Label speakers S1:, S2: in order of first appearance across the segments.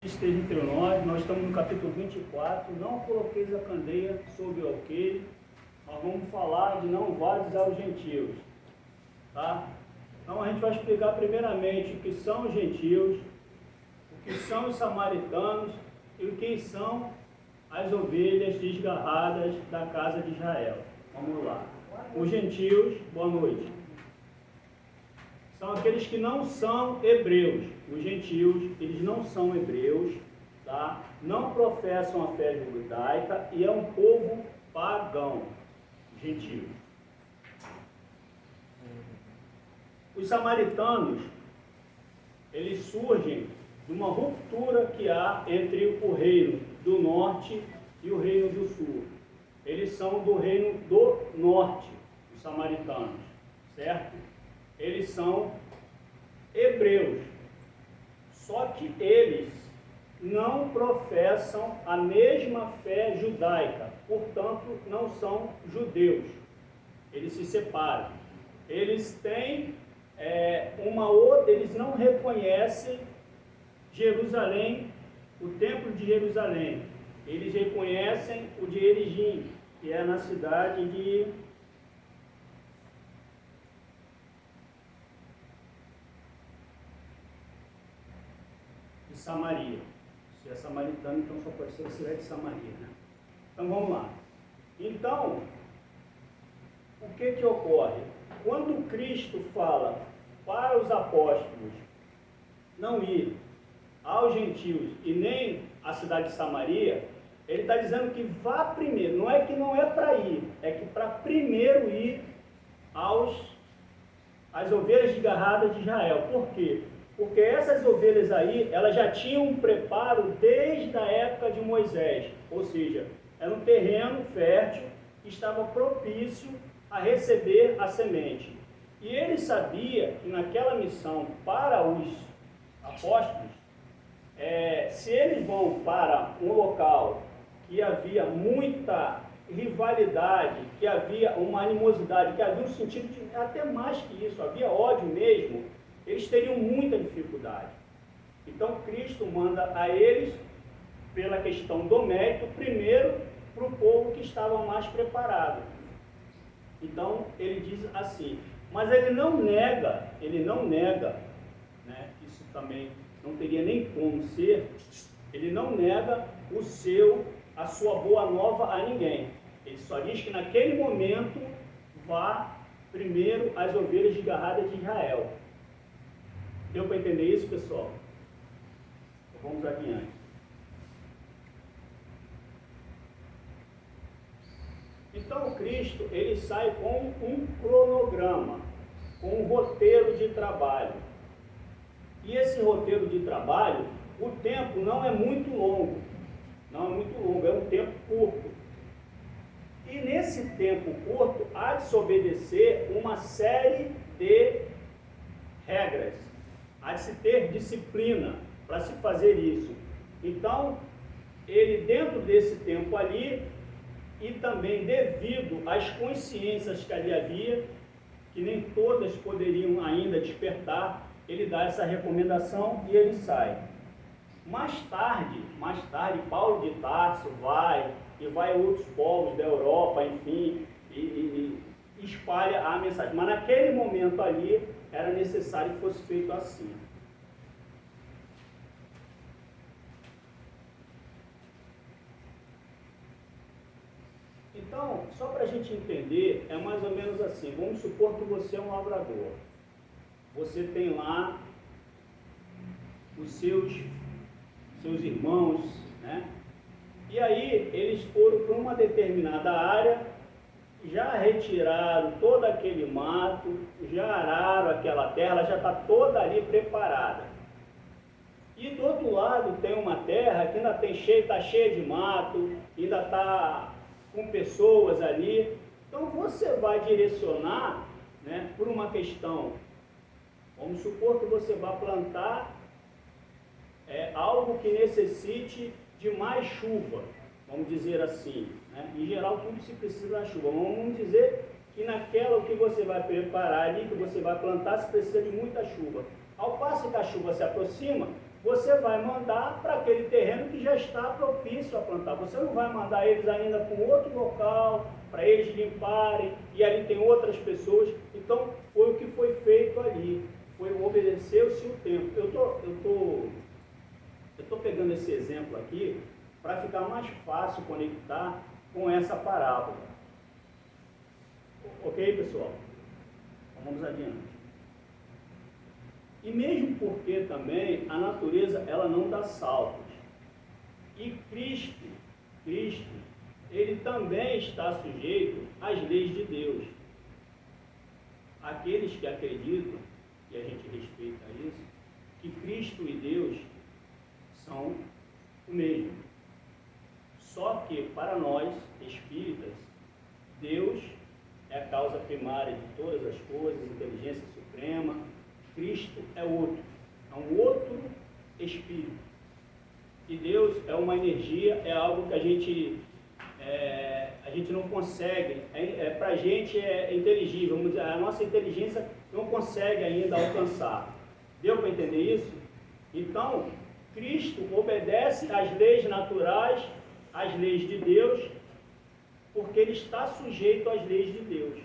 S1: Esteja entre nós estamos no capítulo 24, não coloqueis a candeia sobre o alqueire, nós vamos falar de não vades aos gentios, tá? Então a gente vai explicar primeiramente o que são os gentios, o que são os samaritanos e o que são as ovelhas desgarradas da casa de Israel. Vamos lá. Os gentios, boa noite, são aqueles que não são hebreus. Os gentios, eles não são hebreus, tá? Não professam a fé judaica e é um povo pagão, gentio. Os samaritanos, eles surgem de uma ruptura que há entre o reino do norte e o reino do sul. Eles são do reino do norte, os samaritanos, certo? Eles são hebreus, só que eles não professam a mesma fé judaica, portanto não são judeus. Eles se separam. Eles têm eles não reconhecem Jerusalém, o templo de Jerusalém. Eles reconhecem o de Erigim, que é na cidade de Samaria. Se é samaritano, então só pode ser a cidade de Samaria, né? Então vamos lá. Então, o que ocorre? Quando Cristo fala para os apóstolos não ir aos gentios e nem à cidade de Samaria, ele está dizendo que vá primeiro. Não é que não é para ir, é que para primeiro ir às ovelhas desgarradas de Israel. Por quê? Porque essas ovelhas aí, elas já tinham um preparo desde a época de Moisés, ou seja, era um terreno fértil que estava propício a receber a semente. E ele sabia que naquela missão para os apóstolos, se eles vão para um local que havia muita rivalidade, que havia uma animosidade, que havia um sentido de, até mais que isso, havia ódio mesmo, eles teriam muita dificuldade. Então Cristo manda a eles, pela questão do mérito, primeiro para o povo que estava mais preparado. Então ele diz assim, mas ele não nega, né, isso também não teria nem como ser, ele não nega a sua boa nova a ninguém. Ele só diz que naquele momento vá primeiro às ovelhas desgarradas de Israel. Deu para entender isso, pessoal? Então, vamos adiante. Então, Cristo, ele sai com um cronograma, com um roteiro de trabalho. E esse roteiro de trabalho, o tempo não é muito longo. É um tempo curto. E nesse tempo curto, há de se obedecer uma série de regras. Há de se ter disciplina para se fazer isso. Então, ele dentro desse tempo ali, e também devido às consciências que ali havia, que nem todas poderiam ainda despertar, ele dá essa recomendação e ele sai. Mais tarde, Paulo de Tarso vai outros povos da Europa, enfim, e espalha a mensagem. Mas naquele momento ali, era necessário que fosse feito assim. Então, só para a gente entender, é mais ou menos assim. Vamos supor que você é um lavrador. Você tem lá os seus irmãos, né? E aí, eles foram para uma determinada área, já retiraram todo aquele mato, já araram aquela terra, ela já está toda ali preparada. E do outro lado tem uma terra que ainda está cheia de mato, ainda está com pessoas ali. Então você vai direcionar, né, por uma questão. Vamos supor que você vai plantar algo que necessite de mais chuva, vamos dizer assim, né? Em geral tudo se precisa da chuva, mas vamos dizer que naquela que você vai preparar ali, que você vai plantar, se precisa de muita chuva. Ao passo que a chuva se aproxima, você vai mandar para aquele terreno que já está propício a plantar. Você não vai mandar eles ainda para outro local, para eles limparem, e ali tem outras pessoas. Então, foi o que foi feito ali. Foi obedecer-se o tempo. Eu tô pegando esse exemplo aqui para ficar mais fácil conectar com essa parábola. Ok, pessoal? Então, vamos adiante. E mesmo porque também a natureza ela não dá saltos. E Cristo, ele também está sujeito às leis de Deus. Aqueles que acreditam, e a gente respeita isso, que Cristo e Deus são o mesmo. Só que para nós, espíritas, Deus é a causa primária de todas as coisas, inteligência suprema. Cristo é outro, é um outro espírito. E Deus é uma energia, é algo que a gente não consegue, para a gente é inteligível, vamos dizer, a nossa inteligência não consegue ainda alcançar. Deu para entender isso? Então, Cristo obedece às leis naturais, às leis de Deus, porque ele está sujeito às leis de Deus.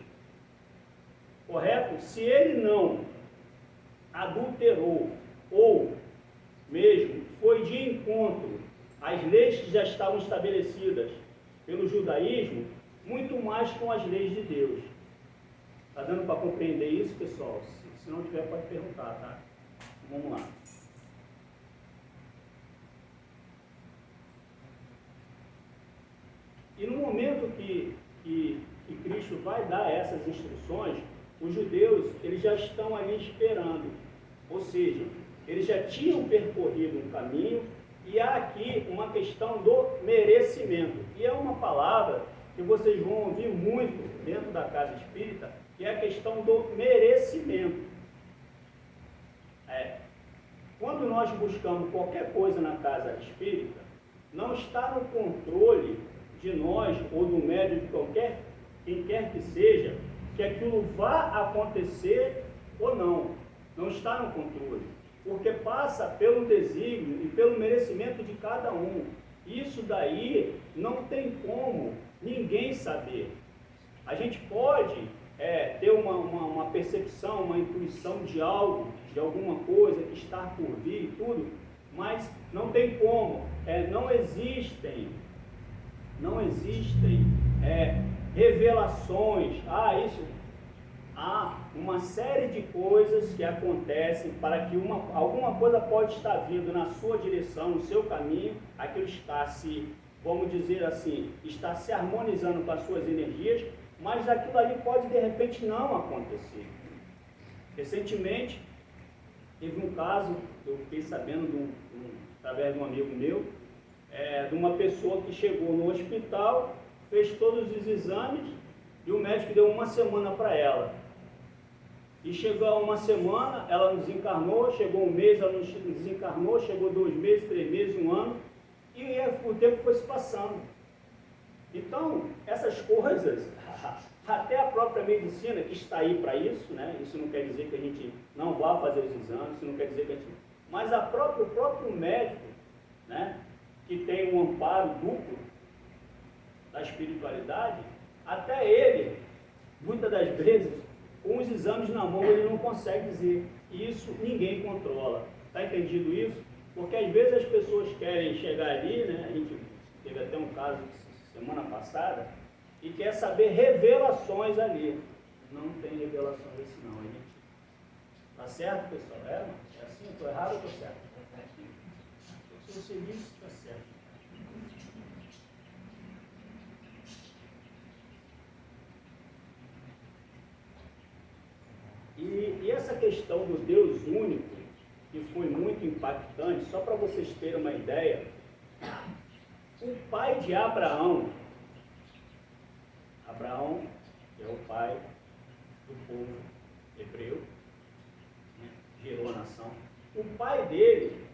S1: Correto? Se ele não adulterou ou mesmo foi de encontro às leis que já estavam estabelecidas pelo judaísmo, muito mais com as leis de Deus. Está dando para compreender isso, pessoal? Se não tiver, pode perguntar, tá? Vamos lá. E no momento que Cristo vai dar essas instruções, os judeus eles já estão ali esperando. Ou seja, eles já tinham percorrido um caminho, e há aqui uma questão do merecimento. E é uma palavra que vocês vão ouvir muito dentro da casa espírita, que é a questão do merecimento. Quando nós buscamos qualquer coisa na casa espírita, não está no controle de nós ou do médium de quem quer que seja, que aquilo vá acontecer ou não. Não está no controle, porque passa pelo desígnio e pelo merecimento de cada um. Isso daí não tem como ninguém saber. A gente pode ter uma percepção, uma intuição de algo, de alguma coisa que está por vir e tudo, mas não tem como. Não existem revelações. Há uma série de coisas que acontecem para que alguma coisa pode estar vindo na sua direção, no seu caminho, aquilo está vamos dizer assim, está se harmonizando com as suas energias, mas aquilo ali pode de repente não acontecer. Recentemente, teve um caso, eu fiquei sabendo através de um amigo meu, de uma pessoa que chegou no hospital, fez todos os exames e o médico deu uma semana para ela. E chegou a uma semana, ela não desencarnou, chegou um mês, ela não desencarnou, chegou 2 meses, 3 meses, 1 ano, e o tempo foi se passando. Então, essas coisas, até a própria medicina que está aí para isso, né? Isso não quer dizer que a gente não vá fazer os exames, isso não quer dizer que a gente... Mas o próprio médico, né? Que tem um amparo duplo da espiritualidade, até ele, muitas das vezes, com os exames na mão, ele não consegue dizer. E isso ninguém controla. Está entendido isso? Porque às vezes as pessoas querem chegar ali, né? A gente teve até um caso semana passada, e quer saber revelações ali. Não tem revelações assim não, gente. Tá certo, pessoal? É assim? Estou errado ou estou certo? Se você disse, está certo. E essa questão do Deus único, que foi muito impactante, só para vocês terem uma ideia, o pai de Abraão é o pai do povo hebreu, né? Gerou a nação. O pai dele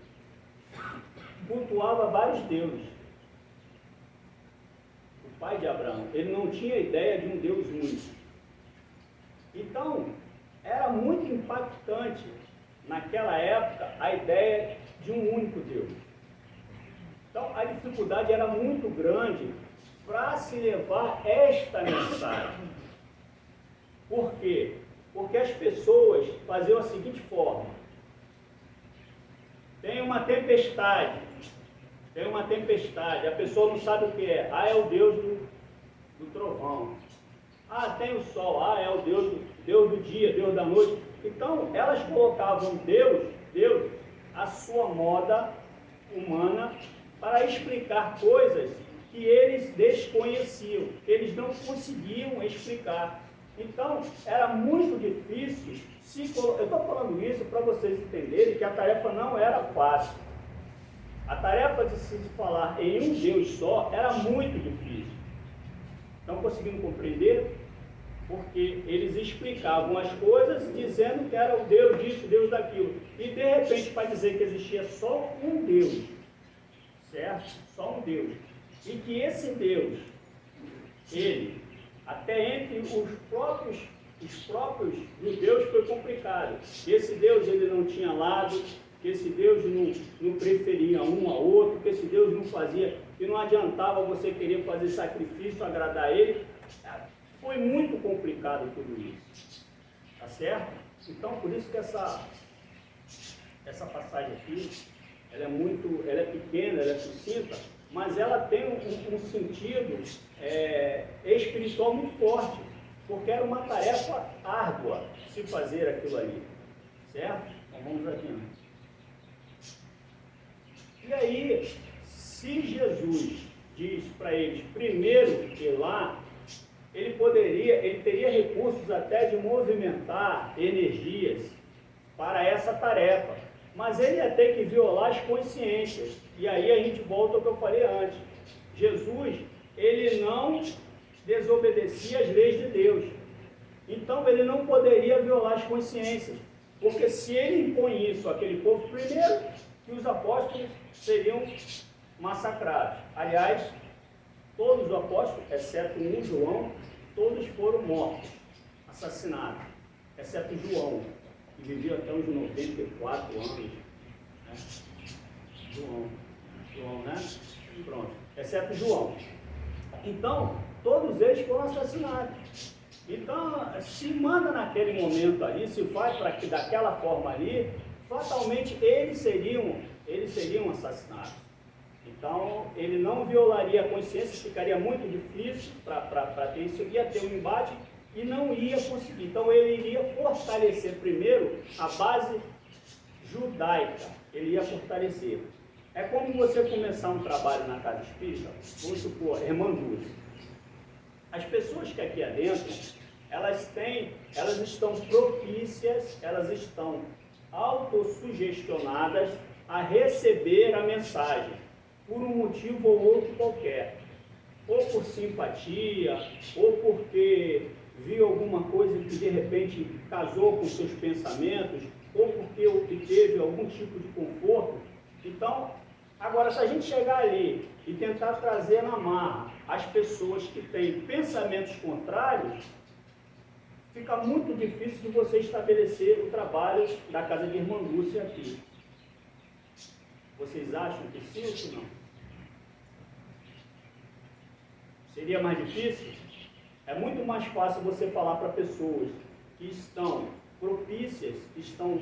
S1: cultuava vários deuses. O pai de Abraão, ele não tinha ideia de um Deus único. Então, era muito impactante naquela época a ideia de um único Deus. Então, a dificuldade era muito grande para se levar esta mensagem. Por quê? Porque as pessoas faziam a seguinte forma: tem uma tempestade, a pessoa não sabe o que é. Ah, é o Deus do trovão. Ah, tem o sol. Ah, é o Deus do dia, Deus da noite. Então, elas colocavam Deus, a sua moda humana, para explicar coisas que eles desconheciam, que eles não conseguiam explicar. Então, era muito difícil. Eu estou falando isso para vocês entenderem que a tarefa não era fácil. A tarefa de se falar em um Deus só era muito difícil. Estão conseguindo compreender? Porque eles explicavam as coisas dizendo que era o Deus disso, Deus daquilo. E de repente, para dizer que existia só um Deus, certo? Só um Deus. E que esse Deus, ele, até entre os próprios judeus foi complicado. Que esse Deus ele não tinha lado, que esse Deus não preferia um ao outro, que esse Deus não fazia, que não adiantava você querer fazer sacrifício, agradar ele. Foi muito complicado tudo isso. Tá certo? Então, por isso que essa passagem aqui, ela é pequena, ela é sucinta, mas ela tem um sentido espiritual muito forte, porque era uma tarefa árdua se fazer aquilo ali, certo? Então vamos adiante. E aí, se Jesus diz para eles primeiro ir lá, ele teria recursos até de movimentar energias para essa tarefa, mas ele ia ter que violar as consciências. E aí a gente volta ao que eu falei antes. Jesus, ele não desobedecia as leis de Deus. Então ele não poderia violar as consciências. Porque se ele impõe isso àquele povo, primeiro, que os apóstolos seriam massacrados. Aliás, todos os apóstolos, exceto um, João, todos foram mortos, assassinados. Exceto João, que vivia até uns 94 anos. Né? João, né? Pronto. Exceto João. Então, todos eles foram assassinados. Então, se manda naquele momento ali, se faz para que daquela forma ali, fatalmente eles seriam assassinados. Então, ele não violaria a consciência, ficaria muito difícil para ter isso, ia ter um embate e não ia conseguir. Então, ele iria fortalecer primeiro a base judaica, ele ia fortalecer. É como você começar um trabalho na casa espírita, vamos supor, irmã Dulce. As pessoas que aqui adentram, elas estão propícias, elas estão autossugestionadas a receber a mensagem, por um motivo ou outro qualquer. Ou por simpatia, ou porque viu alguma coisa que de repente casou com seus pensamentos, ou porque obteve algum tipo de conforto. Então, agora, se a gente chegar ali e tentar trazer na marra as pessoas que têm pensamentos contrários, fica muito difícil de você estabelecer o trabalho da casa de Irmã Lúcia aqui. Vocês acham que sim ou que não? Seria mais difícil? É muito mais fácil você falar para pessoas que estão propícias, que estão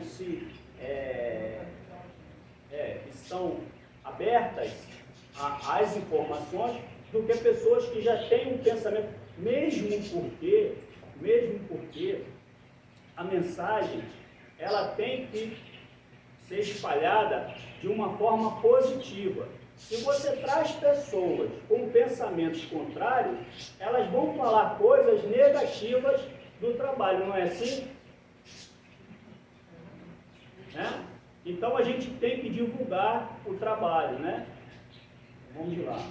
S1: estão abertas às informações, do que pessoas que já têm um pensamento, mesmo porque a mensagem ela tem que ser espalhada de uma forma positiva. Se você traz pessoas com pensamentos contrários, elas vão falar coisas negativas do trabalho, não é assim? Né? Então a gente tem que divulgar o trabalho, né? Vamos lá.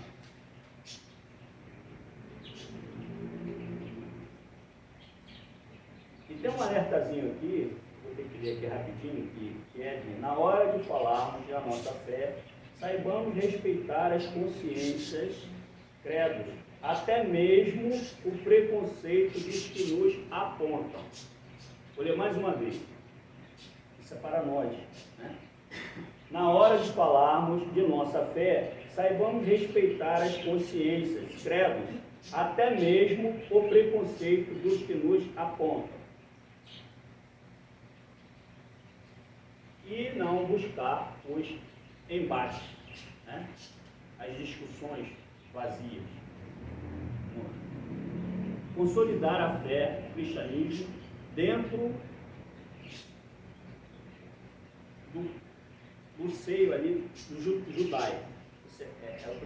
S1: E tem um alertazinho aqui, vou ter que ler aqui rapidinho, que é de, na hora de falarmos da nossa fé, saibamos respeitar as consciências, credos, até mesmo o preconceito dos que nos apontam. Vou ler mais uma vez. Isso é para nós, né? na hora de falarmos de nossa fé, saibamos respeitar as consciências, credos, até mesmo o preconceito dos que nos apontam. E não buscar os embates, né? As discussões vazias. Consolidar a fé, o cristianismo, dentro do seio ali do judaico. Esse é o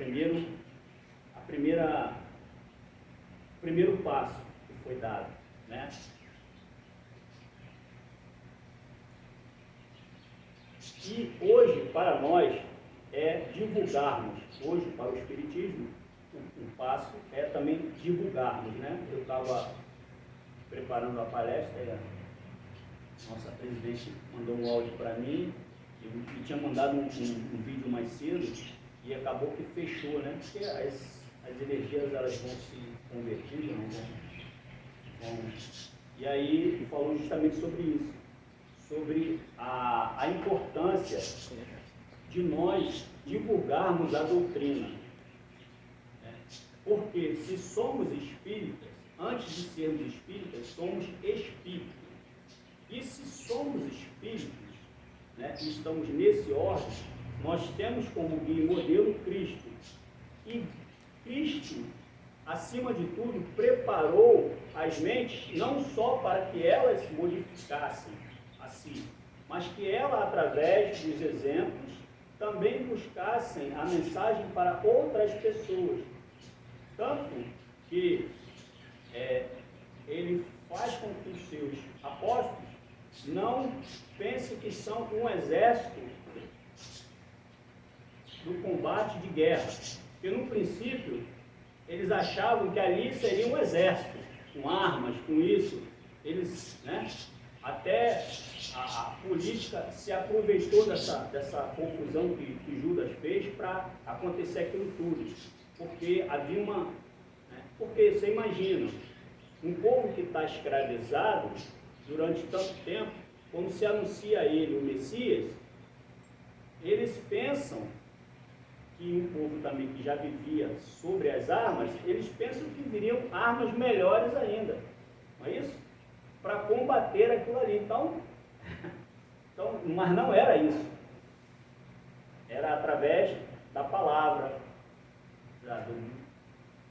S1: primeiro passo que foi dado, né? E hoje, para nós, é divulgarmos, hoje, para o Espiritismo, um passo é também divulgarmos, né? Eu estava preparando a palestra e a nossa presidente mandou um áudio para mim, e tinha mandado um vídeo mais cedo, e acabou que fechou, né? Porque as energias, elas vão se convertindo, não vão. E aí falou justamente sobre isso, sobre a importância de nós divulgarmos a doutrina. Né? Porque se somos espíritas, antes de sermos espíritas, somos espíritos. E se somos espíritos, né, e estamos nesse ordem, nós temos como guia e modelo Cristo. E Cristo, acima de tudo, preparou as mentes não só para que elas se modificassem a si, mas que ela, através dos exemplos, também buscassem a mensagem para outras pessoas. Tanto que ele faz com que os seus apóstolos não pensem que são um exército do combate de guerra. Porque no princípio eles achavam que ali seria um exército, com armas, com isso. Eles, né, até a política se aproveitou dessa confusão que Judas fez para acontecer aquilo tudo. Porque havia uma... Né, porque você imagina, um povo que está escravizado durante tanto tempo, quando se anuncia a ele o Messias, eles pensam que um povo também que já vivia sobre as armas, eles pensam que viriam armas melhores ainda, não é isso? Para combater aquilo ali. Então, mas não era isso. Era através da palavra,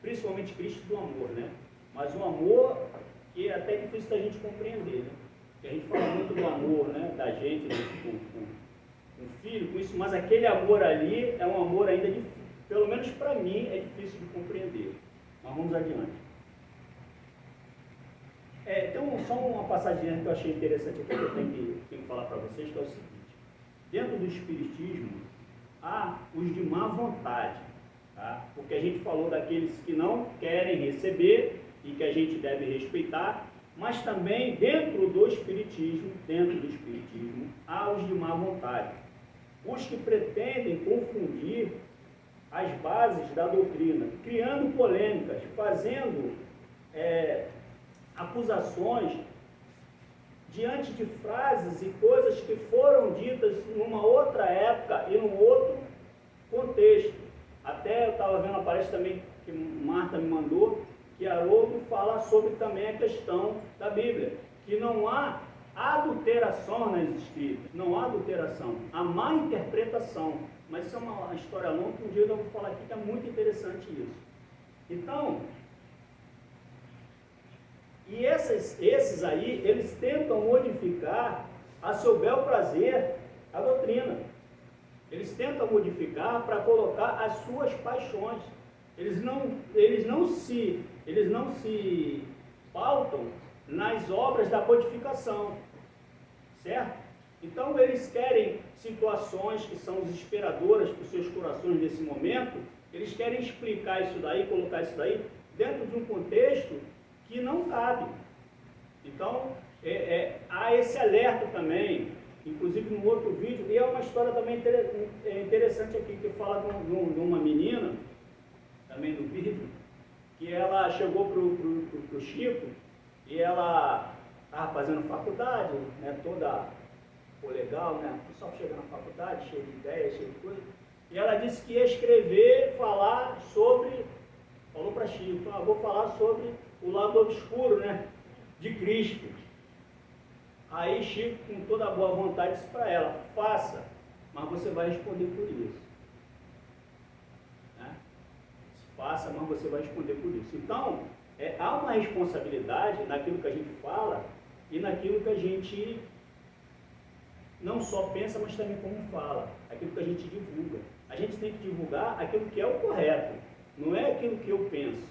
S1: principalmente Cristo, do amor, né? Mas um amor que é até difícil da gente compreender, né? Porque a gente fala muito do amor, né? Da gente, com filho, com isso, mas aquele amor ali é um amor ainda difícil, pelo menos para mim é difícil de compreender. Mas vamos adiante. Então, só uma passagem que eu achei interessante aqui, que eu tenho que falar para vocês, que é o seguinte: dentro do Espiritismo há os de má vontade, tá? Porque a gente falou daqueles que não querem receber e que a gente deve respeitar, mas também dentro do Espiritismo, há os de má vontade, os que pretendem confundir as bases da doutrina, criando polêmicas, fazendo acusações diante de frases e coisas que foram ditas numa outra época e num outro contexto. Até eu estava vendo a palestra também que Marta me mandou, que Haroldo fala sobre também a questão da Bíblia, que não há adulteração nas escritas, não há adulteração, há má interpretação. Mas isso é uma história longa que um dia eu vou falar aqui, que é muito interessante isso. Então, e esses aí, eles tentam modificar a seu bel prazer a doutrina. Eles tentam modificar para colocar as suas paixões. Eles não se pautam nas obras da codificação, certo? Então eles querem situações que são desesperadoras para os seus corações nesse momento, eles querem explicar isso daí, colocar isso daí dentro de um contexto que não cabe. Então há esse alerta também, inclusive no outro vídeo, e é uma história também interessante aqui, que fala de uma menina, também no vídeo, que ela chegou para o Chico, e ela estava fazendo faculdade, né, toda pô, legal, né? O pessoal chega na faculdade, cheio de ideias, cheio de coisa. E ela disse que ia escrever, falar sobre, falou para Chico, vou falar sobre o lado obscuro, né? De Cristo. Aí Chico, com toda a boa vontade, disse para ela, faça, mas você vai responder por isso. Né? Faça, mas você vai responder por isso. Então, há uma responsabilidade naquilo que a gente fala e naquilo que a gente não só pensa, mas também como fala, aquilo que a gente divulga. A gente tem que divulgar aquilo que é o correto, não é aquilo que eu penso,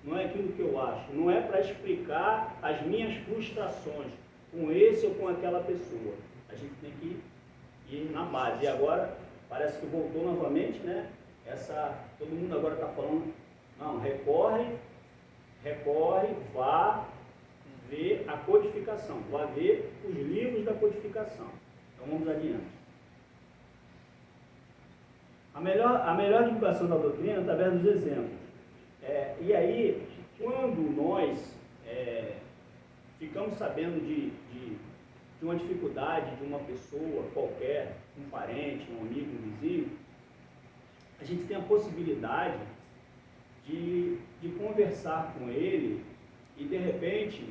S1: não é aquilo que eu acho, não é para explicar as minhas frustrações com esse ou com aquela pessoa. A gente tem que ir na base. E agora, parece que voltou novamente, né? Todo mundo agora está falando, não, recorre, vá ver a codificação, vá ver os livros da codificação. Então vamos adiante. A melhor divulgação da doutrina é através dos exemplos. E aí, quando nós ficamos sabendo de uma dificuldade de uma pessoa qualquer, um parente, um amigo, um vizinho, a gente tem a possibilidade de conversar com ele e, de repente,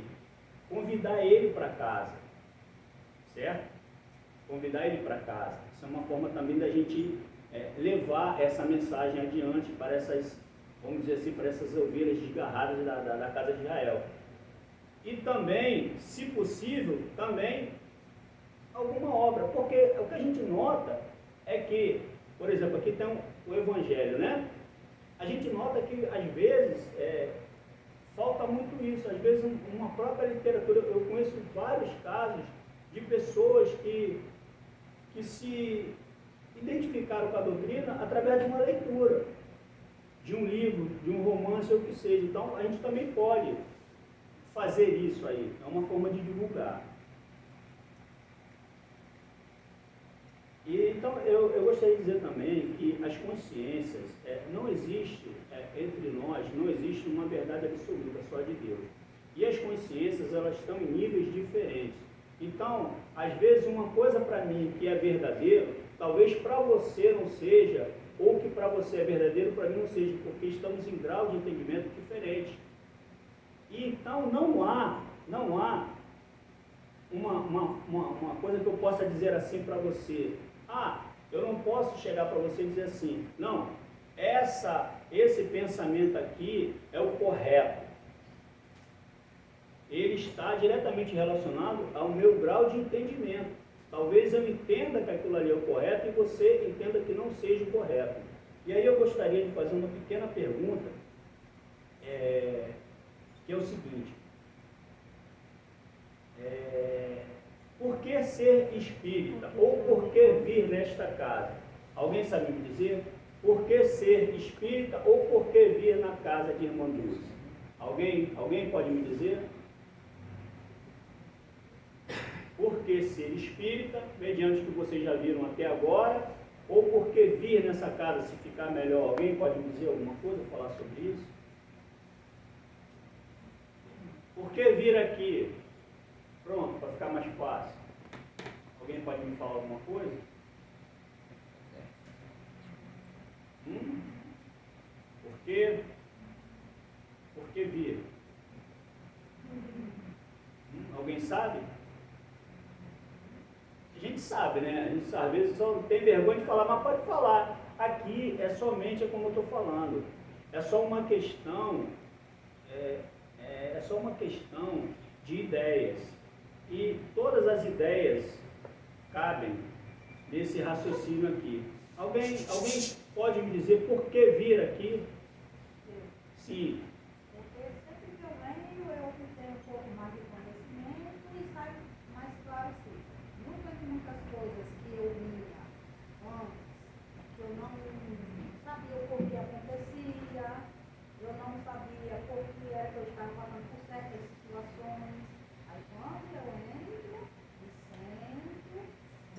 S1: convidar ele para casa, certo? Convidar ele para casa. Isso é uma forma também da gente levar essa mensagem adiante para essas, vamos dizer assim, para essas ovelhas desgarradas da casa de Israel. E também, se possível, também alguma obra, porque o que a gente nota é que, por exemplo, aqui tem o Evangelho, né? A gente nota que, às vezes, falta muito isso. Às vezes, uma própria literatura, eu conheço vários casos de pessoas que se identificaram com a doutrina através de uma leitura, de um livro, de um romance, ou o que seja. Então, a gente também pode fazer isso aí. É uma forma de divulgar. E, então, eu gostaria de dizer também que as consciências, não existe, entre nós, não existe uma verdade absoluta, só de Deus. E as consciências, elas estão em níveis diferentes. Então, às vezes, uma coisa para mim que é verdadeiro, talvez para você não seja, ou que para você é verdadeiro, para mim não seja, porque estamos em grau de entendimento diferente. E então, não há uma coisa que eu possa dizer assim para você. Eu não posso chegar para você e dizer assim, não, esse pensamento aqui é o correto. Ele está diretamente relacionado ao meu grau de entendimento. Talvez eu entenda que aquilo ali é o correto e você entenda que não seja o correto. E aí eu gostaria de fazer uma pequena pergunta, que é o seguinte: por que ser espírita? Ou por que vir nesta casa? Alguém sabe me dizer? Por que ser espírita ou por que vir na casa de Irmã Dulce? Alguém pode me dizer? Por que ser espírita, mediante o que vocês já viram até agora, ou por que vir nessa casa se ficar melhor? Alguém pode me dizer alguma coisa, falar sobre isso? Por que vir aqui? Pronto, para ficar mais fácil. Alguém pode me falar alguma coisa? Por quê? Por que vir? Alguém sabe? A gente sabe, né? A gente às vezes só tem vergonha de falar, mas pode falar. Aqui é como eu estou falando. É só uma questão, só uma questão de ideias. E todas as ideias cabem nesse raciocínio aqui. Alguém pode me dizer por que vir aqui? Sim.
S2: Porque sempre que eu leio, eu tenho um pouco mais de conhecimento e saio mais esclarecido. Muitas coisas que eu lia antes, que eu não sabia o porquê acontecia, eu não sabia por que é que eu estava passando por certas situações. Aí quando eu entro, me sento,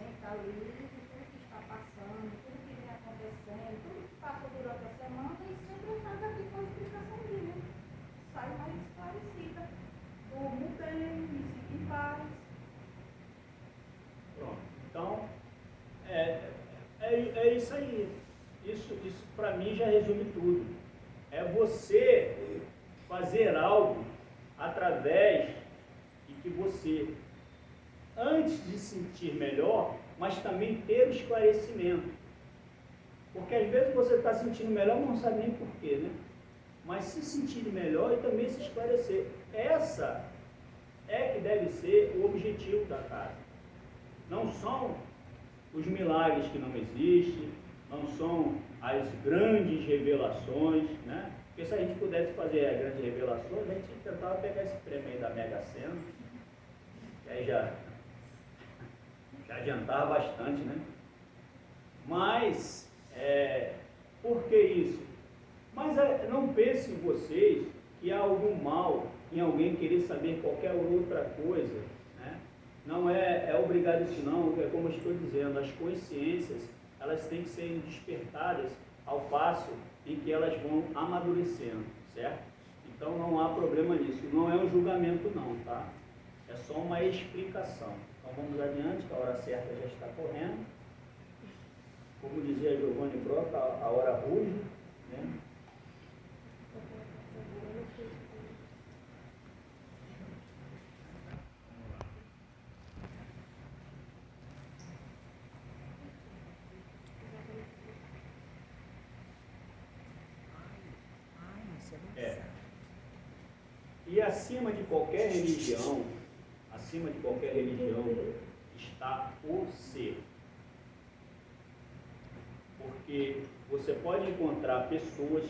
S2: mentalizo tudo que está passando, tudo que vem acontecendo, tudo que passou durante a semana, e sempre eu saio daqui com a explicação minha.
S1: para mim já resume tudo. É você fazer algo através de que você, antes de sentir melhor, mas também ter o esclarecimento. Porque às vezes você está sentindo melhor, não sabe nem porquê, né? Mas se sentir melhor e também se esclarecer. Essa é que deve ser o objetivo da casa. Não são os milagres que não existem, não são as grandes revelações, né? Porque se a gente pudesse fazer as grandes revelações, a gente tentava pegar esse prêmio aí da Mega Sena, que aí já adiantava bastante, né? Mas, por que isso? Mas não pensem vocês que há algum mal em alguém querer saber qualquer outra coisa, né? Não é obrigado isso não, é como eu estou dizendo, as consciências, elas têm que ser despertadas ao passo em que elas vão amadurecendo, certo? Então não há problema nisso, não é um julgamento não, tá? É só uma explicação. Então vamos adiante, que a hora certa já está correndo. Como dizia Giovanni Broca, a hora ruge, né? E acima de qualquer religião, está o ser. Porque você pode encontrar pessoas